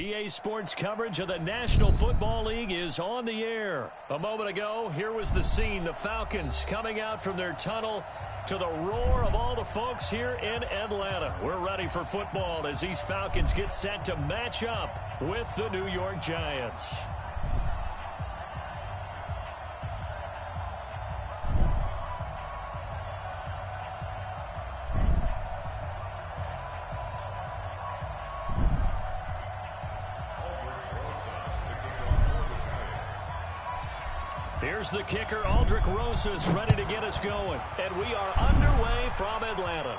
EA Sports coverage of the National Football League is on the air. A moment ago, here was the scene. The Falcons coming out from their tunnel to the roar of all the folks here in Atlanta. We're ready for football as these Falcons get set to match up with the New York Giants. Here's the kicker, Aldrich Rosas, ready to get us going. And we are underway from Atlanta.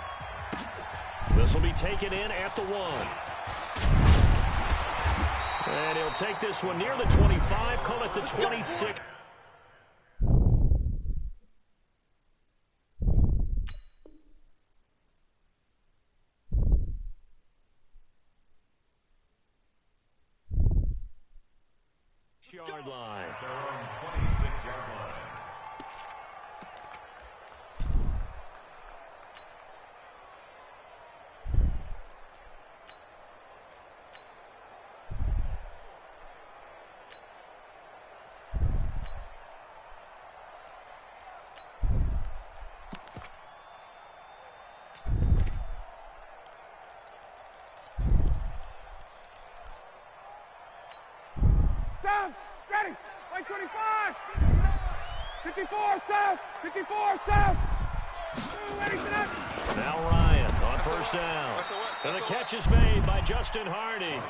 This will be taken in at the 1. And he'll take this one near the 25, call it the 26. Yard line. Their own 26-yard line. Down, ready, line 25, 54, down, 54, down, ready, set. Now Ryan on first down. And the catch is made by Justin Hardy.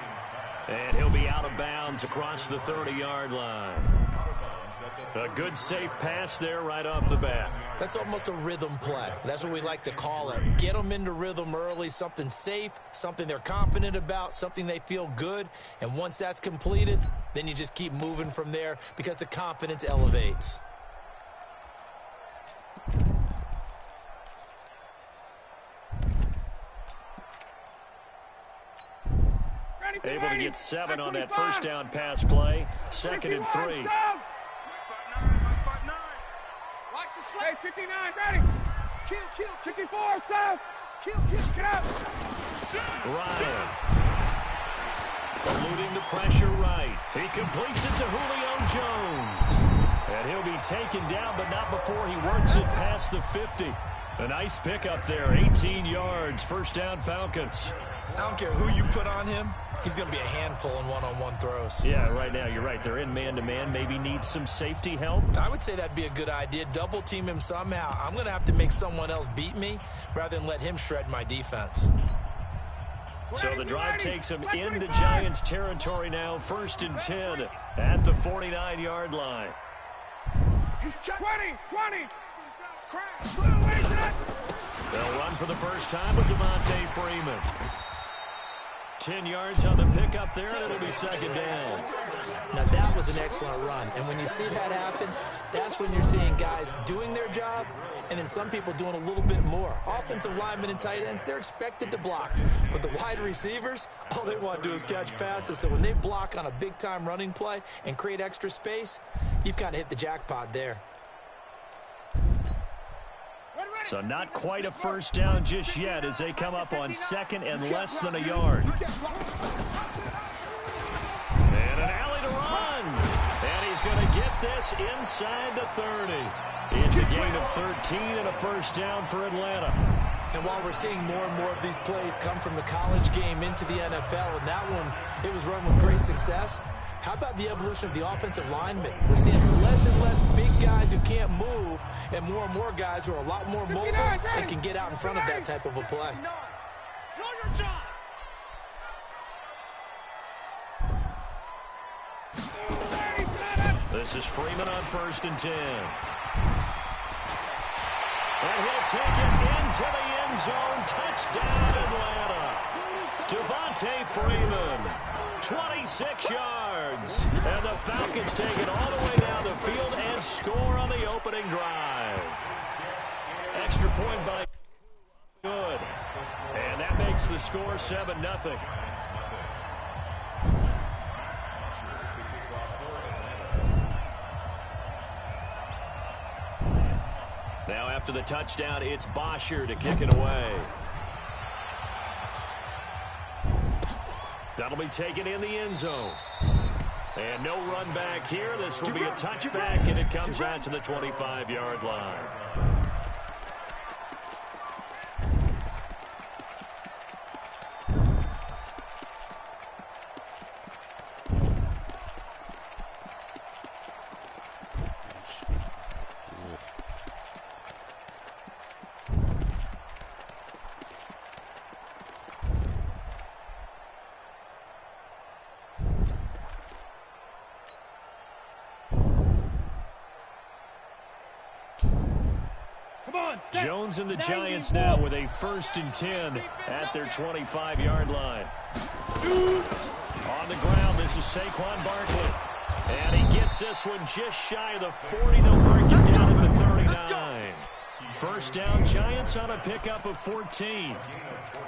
And he'll be out of bounds across the 30-yard line. A good safe pass there right off the bat. That's almost a rhythm play. That's what we like to call it. Get them into rhythm early, something safe, something they're confident about, something they feel good. And once that's completed, then you just keep moving from there because the confidence elevates. Able to get 7 on that first down pass play. 2nd and 3. Hey, 59, ready. Kill, 54, down. Kill, get out. Ryan. Eluding the pressure right. He completes it to Julio Jones. And he'll be taken down, but not before he works it past the 50. A nice pickup there, 18 yards, first down Falcons. I don't care who you put on him. He's going to be a handful in one-on-one throws. Yeah, right now, you're right. They're in man-to-man. Maybe needs some safety help. I would say that'd be a good idea. Double team him somehow. I'm going to have to make someone else beat me rather than let him shred my defense. So the drive takes him into Giants territory now. 1st and 10 at the 49-yard line. 20. They'll run for the first time with Devontae Freeman. 10 yards on the pickup there, and it'll be 2nd down. Now, that was an excellent run. And when you see that happen, that's when you're seeing guys doing their job and then some people doing a little bit more. Offensive linemen and tight ends, they're expected to block. But the wide receivers, all they want to do is catch passes. So when they block on a big-time running play and create extra space, you've kind of hit the jackpot there. So not quite a first down just yet as they come up on 2nd and less than a yard. And an alley to run. And he's going to get this inside the 30. It's a gain of 13 and a first down for Atlanta. And while we're seeing more and more of these plays come from the college game into the NFL, and that one, it was run with great success, how about the evolution of the offensive linemen? We're seeing less and less big guys who can't move and more guys who are a lot more mobile and can get out in front of that type of a play. This is Freeman on 1st and 10. And he'll take it into the end zone. Touchdown, Atlanta. Devontae Freeman, 26 yards. And the Falcons take it all the way down the field and score on the opening drive. Extra point by good. And that makes the score 7-0. Now after the touchdown, it's Bosher to kick it away. That'll be taken in the end zone. And no run back here. This will be a touchback, and it comes out to the 25-yard line. Jones and the Giants now with a 1st and 10 at their 25-yard line. On the ground, this is Saquon Barkley. And he gets this one just shy of the 40. They'll mark it down at the 39. First down, Giants on a pickup of 14.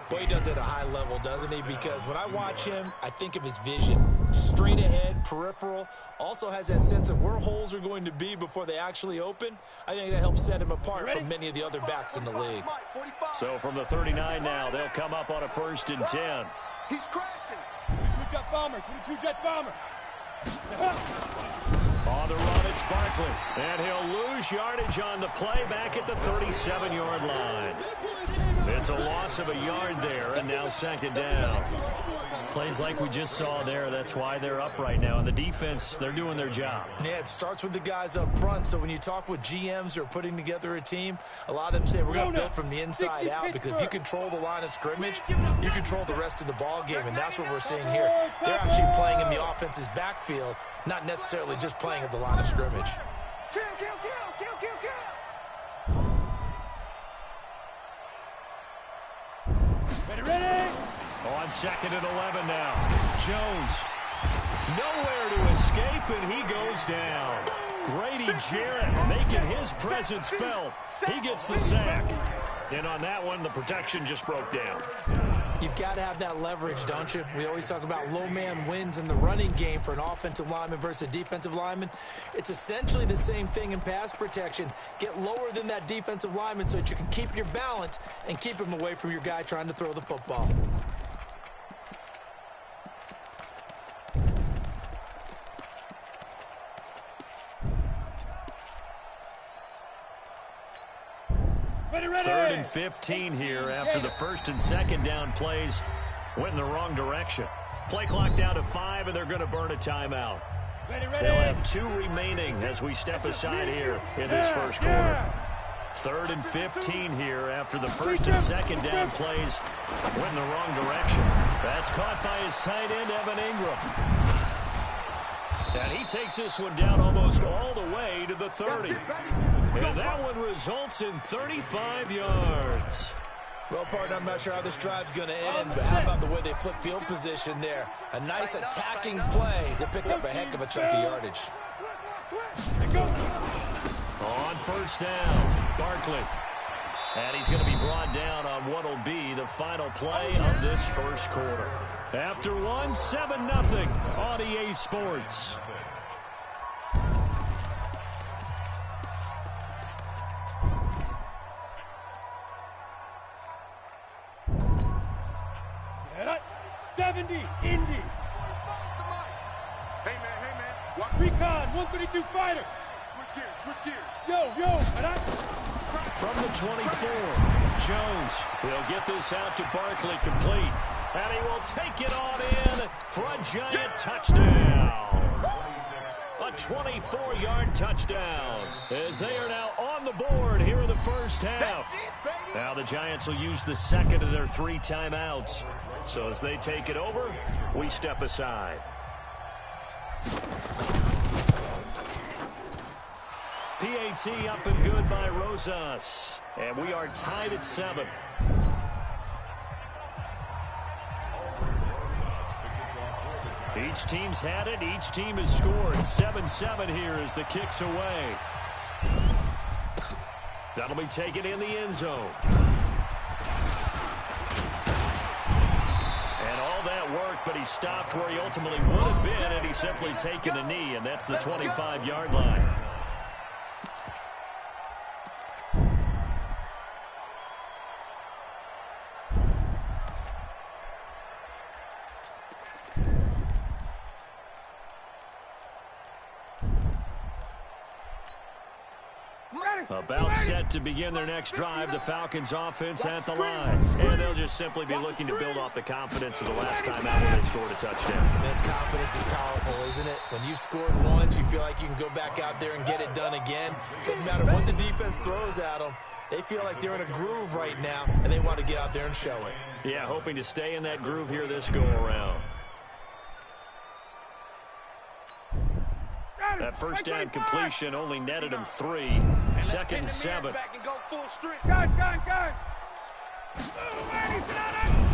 Boy, he does it at a high level, doesn't he? Because when I watch him, I think of his vision. Straight ahead, peripheral. Also has that sense of where holes are going to be before they actually open. I think that helps set him apart from many of the other backs in the league. So from the 39 now, they'll come up on a 1st and 10. He's crashing. 22-jet bomber. 22-jet bomber. On the run, it's Barkley. And he'll lose yardage on the play back at the 37-yard line. It's a loss of a yard there, and now 2nd down. Plays like we just saw there, that's why they're up right now. And the defense, they're doing their job. Yeah, it starts with the guys up front. So when you talk with GMs who are putting together a team, a lot of them say we're going to build from the inside out, because if you control the line of scrimmage, you control the rest of the ball game, and that's what we're seeing here. They're actually playing in the offense's backfield, not necessarily just playing at the line of scrimmage. Kill, kill, kill, kill, kill, kill. Ready? On 2nd and 11 now. Jones. Nowhere to escape, and he goes down. Grady Jarrett making his presence felt. He gets the sack. And on that one, the protection just broke down. You've got to have that leverage, don't you? We always talk about low man wins in the running game for an offensive lineman versus a defensive lineman. It's essentially the same thing in pass protection. Get lower than that defensive lineman so that you can keep your balance and keep him away from your guy trying to throw the football. Third and 15 here after the 1st and 2nd down plays went in the wrong direction. Play clock down to 5, and they're going to burn a timeout. They'll have 2 remaining as we step aside here in this first quarter. 3rd and 15 here after the 1st and 2nd down plays went in the wrong direction. That's caught by his tight end, Evan Ingram. And he takes this one down almost all the way to the 30. And that one results in 35 yards. Well, partner, I'm not sure how this drive's going to end, but how about the way they flip field position there? A nice attacking play that picked up a heck of a chunk of yardage. On 1st down, Barkley. And he's going to be brought down on what will be the final play of this first quarter. After one, 7-0 on EA Sports. Set up. 70, Indy. Hey, man. Watch recon, 132 fighter. Switch gears. Yo. From the 24, Jones will get this out to Barkley complete. And he will take it on in for a giant touchdown. A 24-yard touchdown as they are now on the board here in the first half. Now the Giants will use the 2nd of their 3 timeouts. So as they take it over, we step aside. PAT up and good by Rosas. And we are tied at 7. Each team's had it. Each team has scored. 7-7 here as the kick's away. That'll be taken in the end zone. And all that work, but he stopped where he ultimately would have been, and he's simply taken a knee, and that's the 25-yard line. About set to begin their next drive, the Falcons offense at the line. And they'll just simply be looking to build off the confidence of the last time out when they scored a touchdown. That confidence is powerful, isn't it? When you've scored once, you feel like you can go back out there and get it done again. Doesn't matter what the defense throws at them. They feel like they're in a groove right now, and they want to get out there and show it. Yeah, hoping to stay in that groove here this go-around. That first down completion only netted him 3. 2nd and 7. Gun.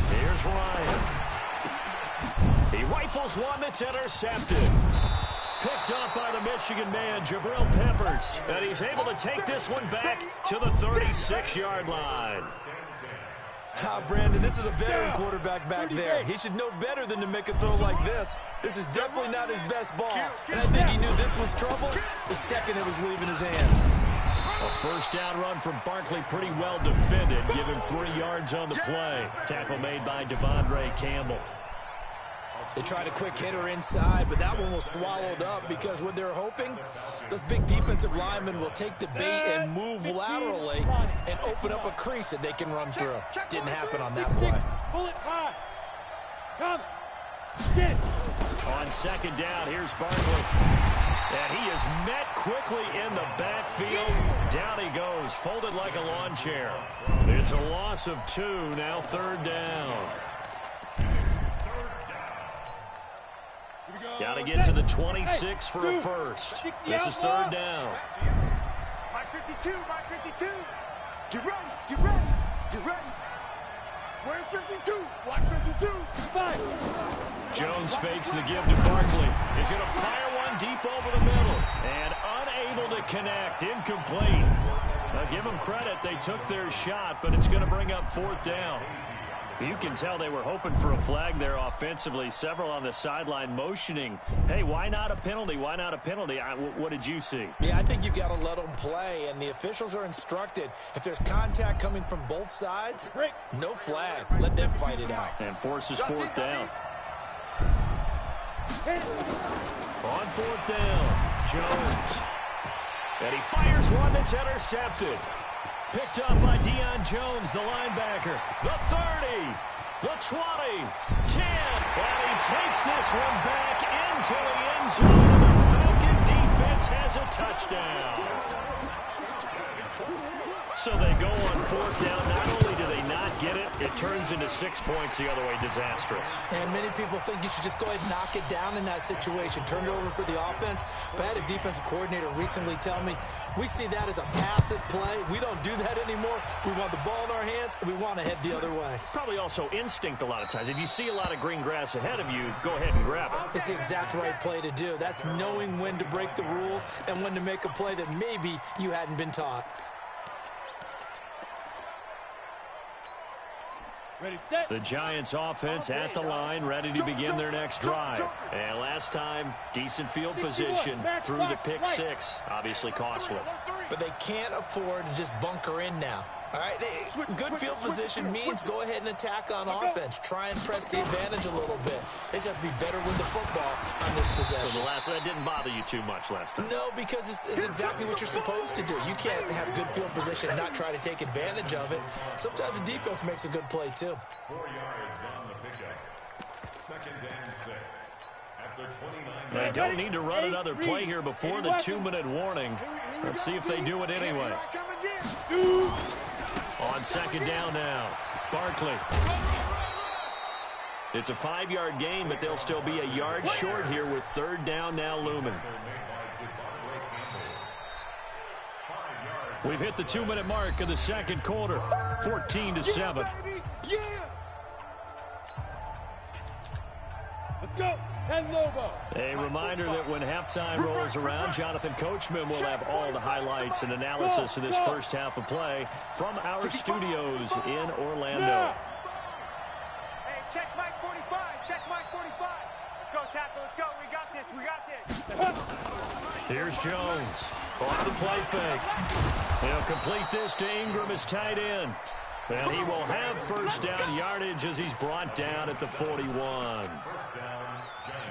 Here's Ryan. He rifles one that's intercepted. Picked up by the Michigan man, Jabril Peppers. And he's able to take this one back to the 36-yard line. Brandon, this is a veteran quarterback back there. He should know better than to make a throw like this. This is definitely not his best ball. And I think he knew this was trouble the second it was leaving his hand. A first down run from Barkley, pretty well defended. Give him 3 yards on the play. Tackle made by Devondre Campbell. They tried a quick hitter inside, but that one was swallowed up because what they're hoping, those big defensive linemen will take the bait and move laterally and open up a crease that they can run through. Didn't happen on that play. Bullet high. Come. On 2nd down, here's Barkley. And he is met quickly in the backfield. Down he goes, folded like a lawn chair. It's a loss of 2, now 3rd down. Got to get to the 26 for a first. This is 3rd down. Mike 52. Get ready. Where's 52? Watch 52. Five. Jones fakes the give to Barkley. He's going to fire one deep over the middle. And unable to connect. Incomplete. Now give them credit. They took their shot, but it's going to bring up 4th down. You can tell they were hoping for a flag there offensively. Several on the sideline motioning, hey, why not a penalty? Why not a penalty? What did you see? Yeah, I think you've got to let them play, and the officials are instructed. If there's contact coming from both sides, no flag. Let them fight it out. And forces 4th down. On 4th down, Jones. And he fires one that's intercepted. Picked up by Deion Jones, the linebacker. The 30, the 20, 10. And he takes this one back into the end zone. And the Falcon defense has a touchdown. So they go on 4th down. Not only do they not get it, it turns into 6 points the other way. Disastrous. And many people think you should just go ahead and knock it down in that situation. Turn it over for the offense. But I had a defensive coordinator recently tell me, we see that as a passive play. We don't do that anymore. We want the ball in our hands, and we want to head the other way. Probably also instinct a lot of times. If you see a lot of green grass ahead of you, go ahead and grab it. It's the exact right play to do. That's knowing when to break the rules and when to make a play that maybe you hadn't been taught. Ready, set. The Giants offense at the line, ready to begin their next drive. And last time, decent field position through the pick 6. Obviously costly. But they can't afford to just bunker in now. All right, good field position means go ahead and attack on offense. Try and press the advantage a little bit. They just have to be better with the football on this possession. So that didn't bother you too much last time? No, because it's exactly what you're supposed to do. You can't have good field position and not try to take advantage of it. Sometimes the defense makes a good play, too. 4 yards on the pickup. 2nd and 6. At the 29. They don't need to run another play here before the 2-minute warning. Let's see if they do it anyway. On 2nd down now, Barkley. It's a 5-yard gain, but they'll still be a yard short here with 3rd down now looming. We've hit the 2-minute mark of the 2nd quarter, 14-7. Let's go. 10 Lobo. A reminder that when halftime rolls around, Jonathan Coachman will have all the highlights and analysis of this first half of play from our studios in Orlando. Hey, check Mike 45. Check Mike 45. Let's go, tackle. Let's go. We got this. Here's Jones off the play fake. He'll complete this to Ingram as tight end. And he will have first down yardage as he's brought down at the 41.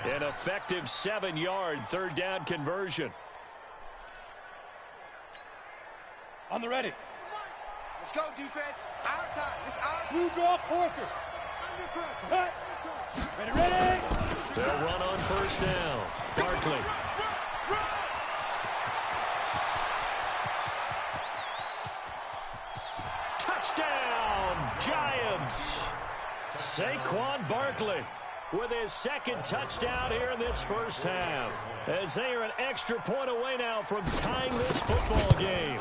An effective 7-yard 3rd down conversion. On the ready. Let's go, defense. Our time. This our time. Blue draw, Porker. Cut. Ready, ready. They'll run on first down. Barkley. Touchdown, Giants. Saquon Barkley with his second touchdown here in this first half, as they are an extra point away now from tying this football game.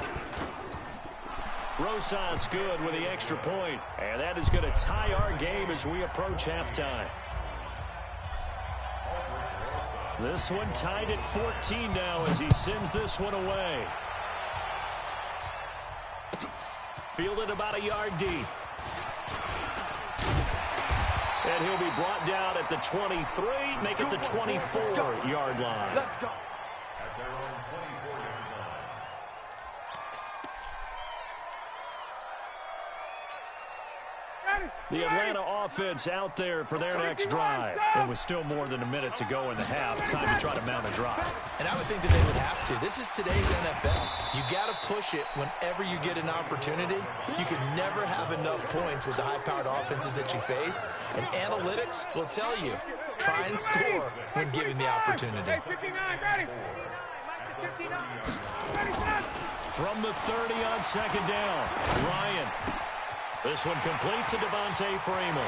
Rosas good with the extra point, and that is going to tie our game as we approach halftime. This one tied at 14 now as he sends this one away. Fielded about a yard deep. And he'll be brought down at the 23, make it the 24-yard line. Let's go. At their own 24-yard line. The Atlanta offense out there for their next drive. It was still more than a minute to go in the half. Time to try to mount a drive. And I would think that they would have to. This is today's NFL. You got to push it whenever you get an opportunity. You can never have enough points with the high-powered offenses that you face. And analytics will tell you, try and score when given the opportunity. 59, ready. From the 30 on second down, Ryan. This one complete to Devontae Freeman.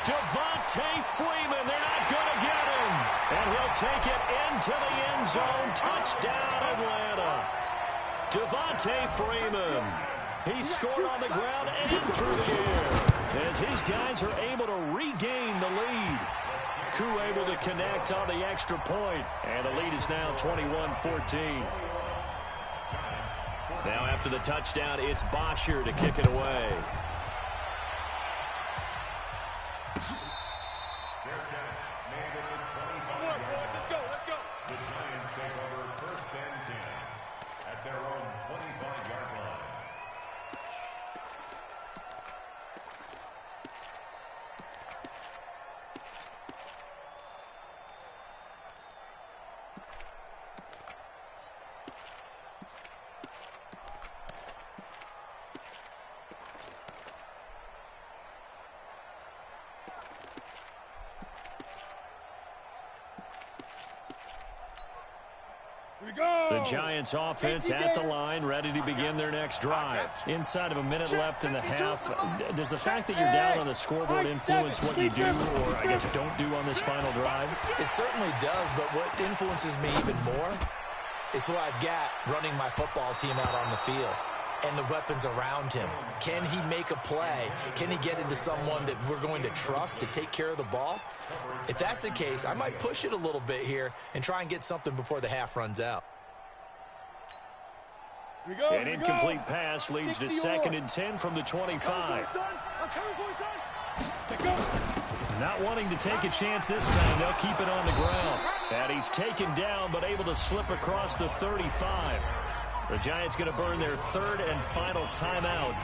Devontae Freeman, they're not going to get him. And he'll take it into the end zone. Touchdown, Atlanta. Devontae Freeman. He scored on the ground and through the air, as his guys are able to regain the lead. Crew able to connect on the extra point, and the lead is now 21-14. Now after the touchdown, it's Bosher to kick it away. Their catch made at the 25-yard line. Let's go, let's go. The Giants take over first and 10 at their own 25-yard line. The Giants offense at the line, ready to begin their next drive. Inside of a minute left in the half, does the fact that you're down on the scoreboard influence what you do, or I guess don't do on this final drive? It certainly does, but what influences me even more is who I've got running my football team out on the field and the weapons around him. Can he make a play? Can he get into someone that we're going to trust to take care of the ball? If that's the case, I might push it a little bit here and try and get something before the half runs out. An incomplete pass leads to 2nd and 10 from the 25. Not wanting to take a chance this time, they'll keep it on the ground. And he's taken down, but able to slip across the 35. The Giants going to burn their 3rd and final timeout,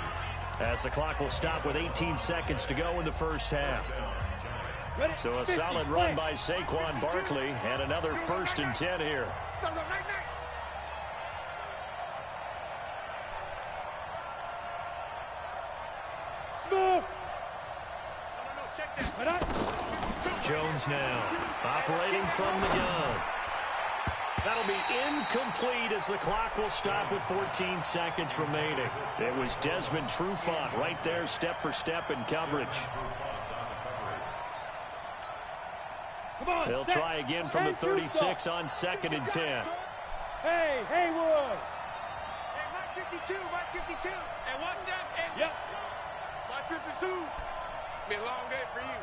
as the clock will stop with 18 seconds to go in the first half. So a solid run by Saquon Barkley, and another 1st and 10 here. Jones now, operating from the gun. That'll be incomplete as the clock will stop with 14 seconds remaining. It was Desmond Trufant right there, step for step in coverage. They'll try again from the 36 on 2nd and 10. Hey, Haywood. Hey, Mike 52, Mike 52. And watch that. Yep. Mike 52. It's been a long day for you.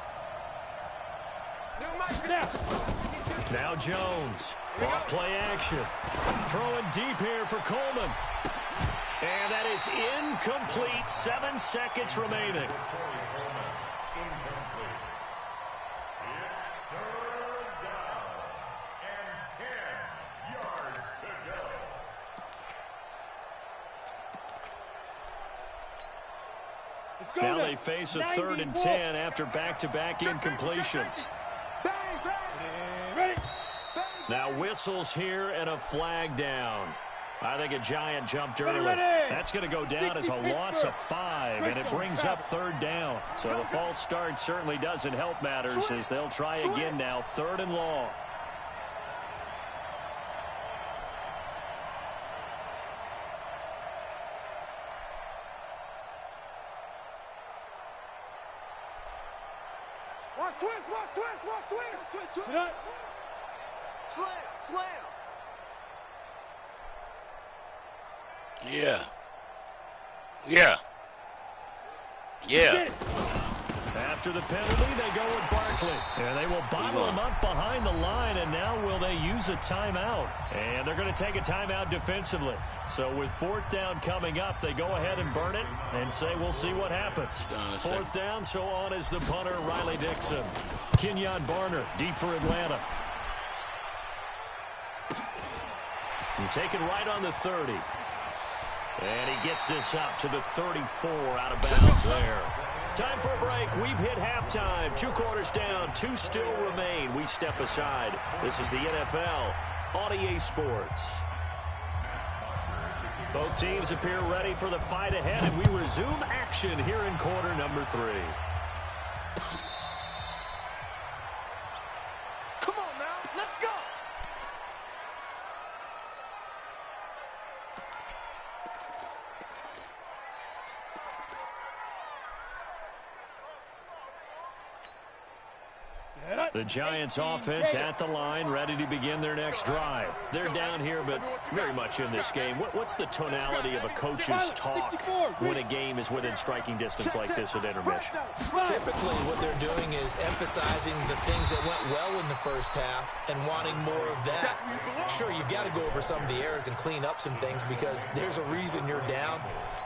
New Mike 52. Yeah. Now Jones, off play action. Throwing deep here for Coleman. And that is incomplete, 7 seconds remaining. Now they face a 3rd and 10 after back-to-back incompletions. Ready. Now whistles here and a flag down. I think a giant jumped early. That's going to go down as a loss of 5, and it brings up third down. So the false start certainly doesn't help matters as they'll try again now, 3rd and long. Watch twist, watch twist, watch twist. Slam, slam. Yeah. Yeah. Yeah. After the penalty, they go with Barkley. And they will bottle him up behind the line, and now will they use a timeout? And they're going to take a timeout defensively. So with 4th down coming up, they go ahead and burn it and say we'll see what happens. 4th down, so on is the punter, Riley Dixon. Kenyon Barner, deep for Atlanta. And taken right on the 30. And he gets this up to the 34, out of bounds there. Time for a break. We've hit halftime. 2 quarters down. 2 still remain. We step aside. This is the NFL on EA Sports. Both teams appear ready for the fight ahead, and we resume action here in quarter number 3. Come on now, let's go. The Giants offense at the line, ready to begin their next drive. They're down here, but very much in this game. What's the tonality of a coach's talk when a game is within striking distance like this at intermission? Typically, what they're doing is emphasizing the things that went well in the first half and wanting more of that. Sure, you've got to go over some of the errors and clean up some things because there's a reason you're down.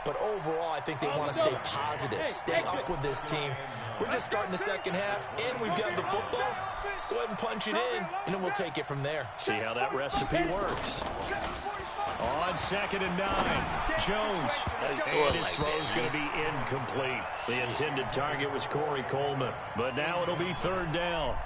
But overall, I think they want to stay positive, stay up with this team. We're just starting the second half, and we've got the football. Let's go ahead and punch it in, and then we'll take it from there. See how that recipe works. On 2nd and 9, Jones. And his throw's going to be incomplete. The intended target was Corey Coleman, but now it'll be 3rd down.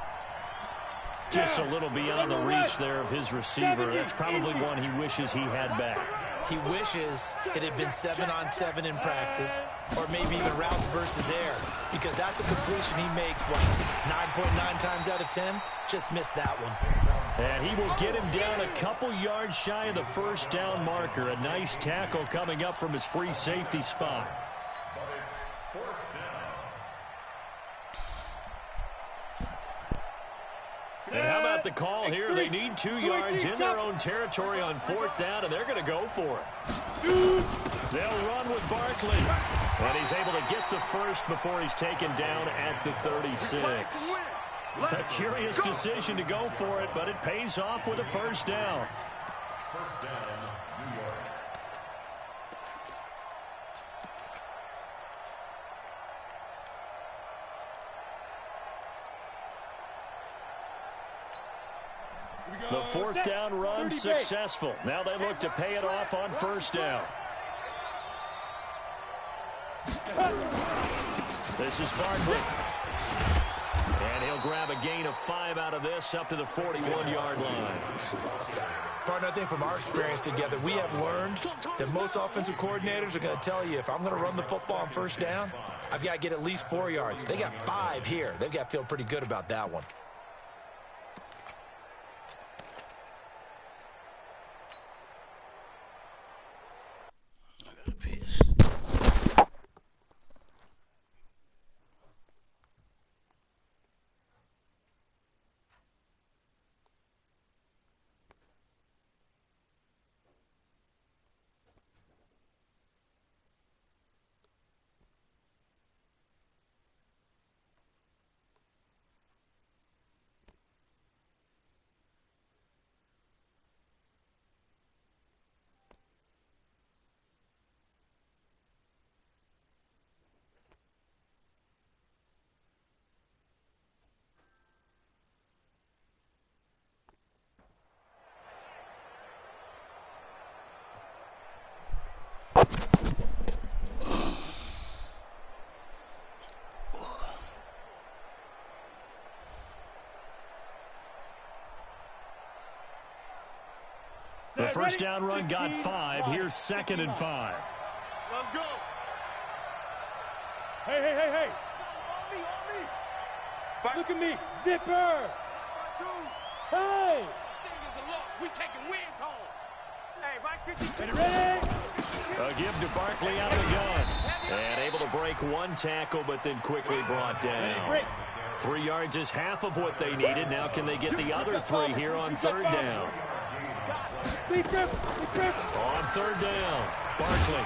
Just a little beyond the reach there of his receiver. That's probably one he wishes he had back. He wishes it had been 7-on-7 in practice, or maybe even routes versus air, because that's a completion he makes, what, 9.9 times out of 10? Just missed that one. And he will get him down a couple yards shy of the 1st down marker. A nice tackle coming up from his free safety spot. And how about the call here? They need 2 yards in their own territory on 4th down, and they're going to go for it. They'll run with Barkley. And he's able to get the first before he's taken down at the 36. A curious decision to go for it, but it pays off with a 1st down. First down, New York. The 4th down run successful. Now they look to pay it off on 1st down. This is Barkley. And he'll grab a gain of 5 out of this up to the 41-yard line. Partner, I think from our experience together, we have learned that most offensive coordinators are going to tell you if I'm going to run the football on 1st down, I've got to get at least 4 yards. They got 5 here. They've got to feel pretty good about that one. The first down run got 5. Here's 2nd and 5. Let's go. Hey. On me. Look at me. Zipper. Hey. We taking wins home. Hey, right 52. Ready? A give to Barkley out of the gun. And able to break one tackle, but then quickly brought down. 3 yards is half of what they needed. Now can they get the other 3 here on 3rd down? On 3rd down, Barkley.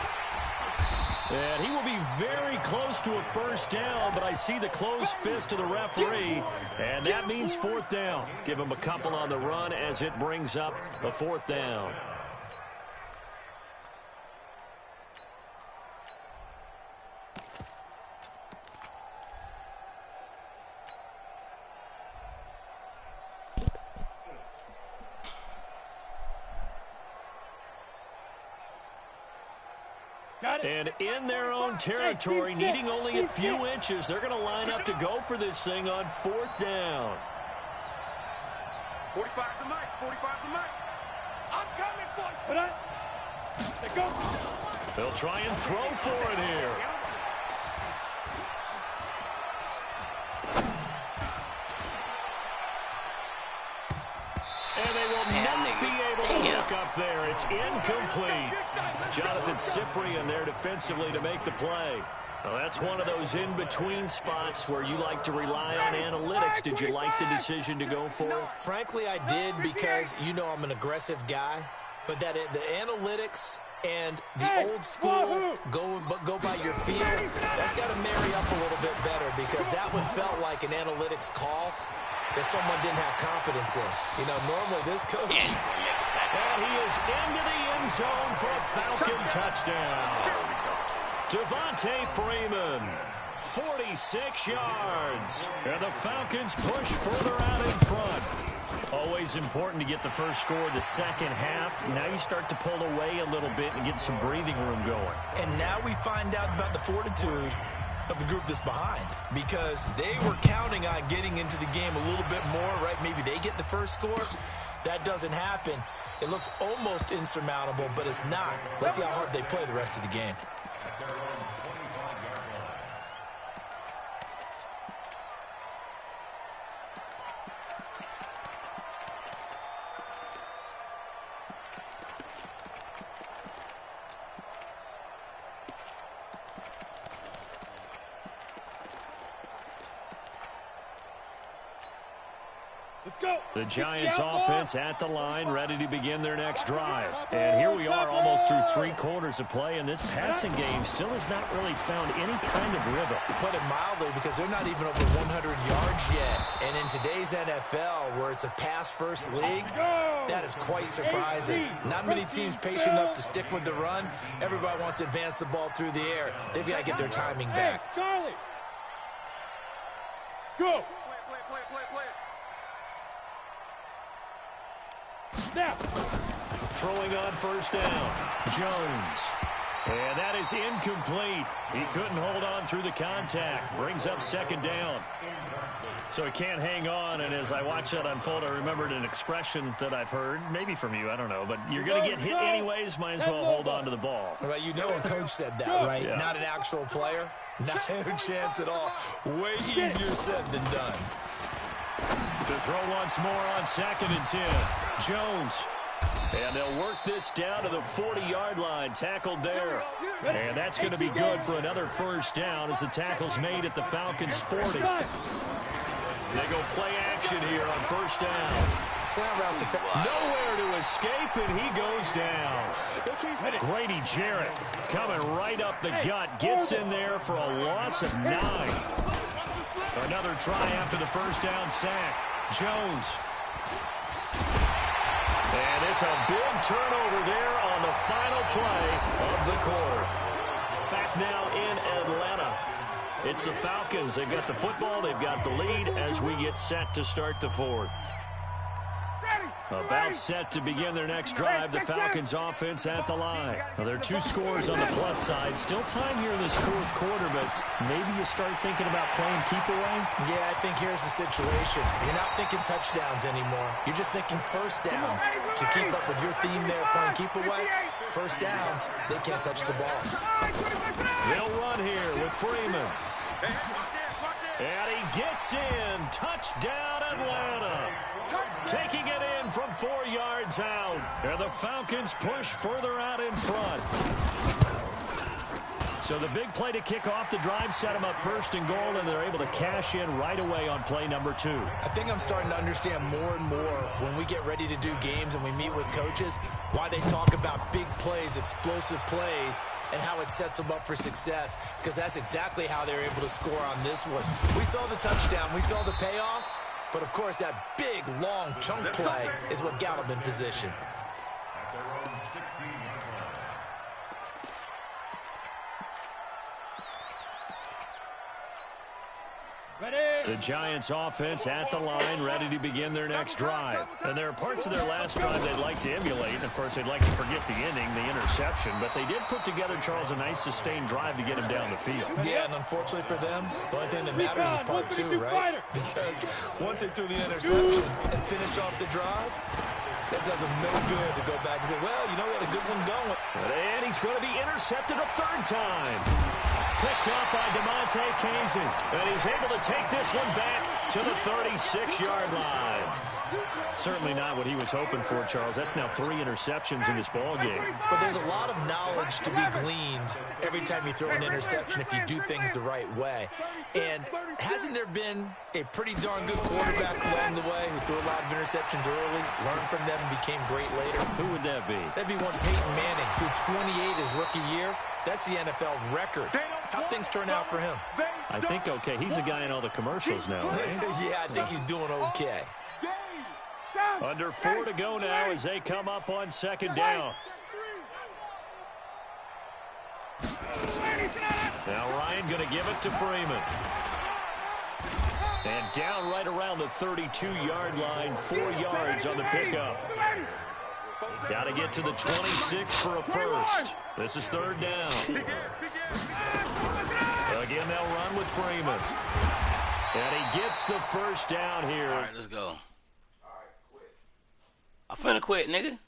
And he will be very close to a first down, but I see the closed fist of the referee, and that means 4th down. Give him a couple on the run as it brings up a 4th down. And in their own territory, needing only a few inches, they're going to line up to go for this thing on 4th down. 45 the mic. 45 the mic. I'm coming for you. Put on. Let go. They'll try and throw for it here. And they will not be able to look up there. It's incomplete. Jonathan Cyprien there defensively to make the play. Well, that's one of those in-between spots where you like to rely on analytics. Did you like the decision to go for it? Frankly, I did, because you know I'm an aggressive guy. But the analytics and the old school go by your feel, that's got to marry up a little bit better, because that one felt like an analytics call that someone didn't have confidence in. You know, normally this coach. And he is into the end zone for a Falcon touchdown. Devontae Freeman, 46 yards. And the Falcons push further out in front. Always important to get the first score of the second half. Now you start to pull away a little bit and get some breathing room going. And now we find out about the fortitude of the group that's behind, because they were counting on getting into the game a little bit more, right? Maybe they get the first score. That doesn't happen. It looks almost insurmountable, but it's not. Let's see how hard they play the rest of the game. The Giants offense at the line, ready to begin their next drive. And here we are almost through 3 quarters of play, and this passing game still has not really found any kind of rhythm. To put it mildly, because they're not even over 100 yards yet. And in today's NFL, where it's a pass-first league, that is quite surprising. Not many teams patient enough to stick with the run. Everybody wants to advance the ball through the air. They've got to get their timing back. Hey, Charlie. Go. Play. Now. Throwing on first down, Jones. And that is incomplete. He couldn't hold on through the contact. Brings up 2nd down. So he can't hang on, and as I watch that unfold, I remembered an expression that I've heard, maybe from you, I don't know, but you're going to get hit anyways, might as well hold on to the ball. Well, you know a coach said that, right? Yeah. Not an actual player. Not a chance at all. Way easier said than done. To throw once more on 2nd and 10. Jones. And they'll work this down to the 40-yard line. Tackled there. And that's going to be good for another first down as the tackle's made at the Falcons' 40. They go play action here on first down. Slant routes nowhere to escape, and he goes down. Grady Jarrett coming right up the gut. Gets in there for a loss of 9. Another try after the first down sack. Jones. And it's a big turnover there on the final play of the quarter. Back now in Atlanta. It's the Falcons. They've got the football. They've got the lead as we get set to start the 4th. Ready. About set to begin their next drive, the Falcons offense at the line. Well, there are 2 scores on the plus side. Still time here in this 4th quarter, but maybe you start thinking about playing keep away? Yeah, I think here's the situation. You're not thinking touchdowns anymore. You're just thinking first downs. To keep up with your theme there, playing keep away, first downs, they can't touch the ball. They'll run here with Freeman. And he gets in. Touchdown, Atlanta. Taking it in from 4 yards out. And the Falcons push further out in front. So the big play to kick off the drive set them up 1st and goal, and they're able to cash in right away on play number 2. I think I'm starting to understand more and more when we get ready to do games and we meet with coaches why they talk about big plays, explosive plays, and how it sets them up for success, because that's exactly how they're able to score on this one. We saw the touchdown. We saw the payoff. But, of course, that big, long chunk play is what got them in position. At their own 16-yard line. Ready. The Giants offense at the line, ready to begin their next drive. And there are parts of their last drive they'd like to emulate. Of course, they'd like to forget the inning, the interception. But they did put together, Charles, a nice sustained drive to get him down the field. Yeah, and unfortunately for them, the only thing that matters is part 2, right? Because once they threw the interception and finished off the drive, that does them no good to go back and say, well, you know, we had a good one going. And he's going to be intercepted a 3rd time. Picked up by DeMonte Kazin. And he's able to take this one back to the 36-yard line. Certainly not what he was hoping for, Charles. That's now 3 interceptions in this ball game. But there's a lot of knowledge to be gleaned every time you throw an interception if you do things the right way. And hasn't there been a pretty darn good quarterback along the way who threw a lot of interceptions early, learned from them, and became great later? Who would that be? That'd be one Peyton Manning, threw 28 his rookie year. That's the NFL record. How'd things turn out for him? I think okay. He's the guy in all the commercials now, right? Yeah, I think he's doing okay. Under 4 to go now as they come up on 2nd down. Now Ryan going to give it to Freeman. And down right around the 32-yard line, 4 yards on the pickup. Got to get to the 26 for a first. This is 3rd down. Again, they'll run with Freeman. And he gets the 1st down here. All right, let's go. I'm finna quit, nigga.